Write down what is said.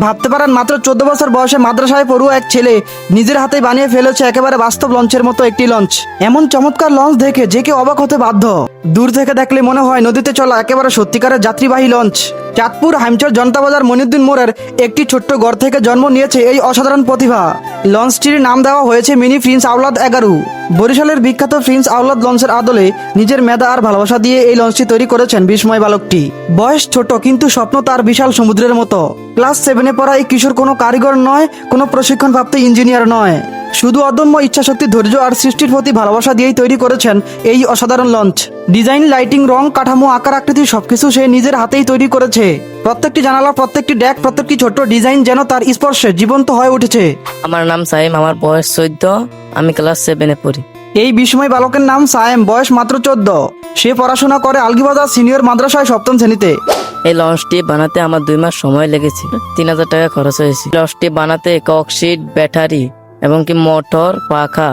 ভাবতে পারেন মাত্র 14 বছর বয়সে মাদ্রাসায় পড়ুয়া এক ছেলে নিজের হাতে বানিয়ে ফেলেছে একেবারে বাস্তব লঞ্চের মতো একটি লঞ্চ। এমন চমৎকার লঞ্চ দেখে যে কেউ অবাক হতে বাধ্য। দূর থেকে দেখলে মনে হয় নদীতে চলা একেবারে সত্যিকারের যাত্রীবাহী লঞ্চ। চাঁদপুর হাইমচর জনতাবাজার মনিউদ্দিন মোড়ের একটি ছোট্ট ঘর থেকে জন্ম নিয়েছে এই অসাধারণ প্রতিভা। লঞ্চটির নাম দেওয়া হয়েছে মিনি প্রিন্স আওলাদ 11। বরিশালের বিখ্যাত প্রিন্স আওলাদ লঞ্চের আদলে নিজের মেধা আর ভালোবাসা দিয়ে এই লঞ্চটি তৈরি করেছেন বিস্ময় বালকটি। বয়স ছোট কিন্তু স্বপ্ন তার বিশাল সমুদ্রের মতো। ক্লাস 7-এ পড়া এই কিশোর কোনো কারিগর নয়, কোনো প্রশিক্ষণপ্রাপ্ত ইঞ্জিনিয়ার নয়, শুধু অদম্য ইচ্ছাশক্তি, ধৈর্য আর সৃষ্টির প্রতি ভালোবাসা দিয়েই তৈরি করেছেন এই অসাধারণ লঞ্চ। ডিজাইন, লাইটিং, রং, কাঠামো, আকার, আকৃতি সবকিছু সে নিজের হাতেই তৈরি করেছে। প্রত্যেকটি জানালা, প্রত্যেকটি ডেক, প্রত্যেকটি ছোট্ট ডিজাইন যেন তার স্পর্শে জীবন্ত হয়ে উঠেছে। আমার নাম সাইম, আমার বয়স 14, আমি ক্লাস 7-এ পড়ি। এই বিস্ময় বালকের নাম সায়েম, বয়স মাত্র 14। সে পড়াশোনা করে আলগিবাজার সিনিয়র মাদ্রাসায় 7ম শ্রেণীতে। এই লঞ্চটি বানাতে আমার 2 মাস সময় লেগেছে, 3000 টাকা খরচ হয়েছে। লঞ্চটি বানাতে ককশিট, ব্যাটারি এবং কি মোটর, পাখা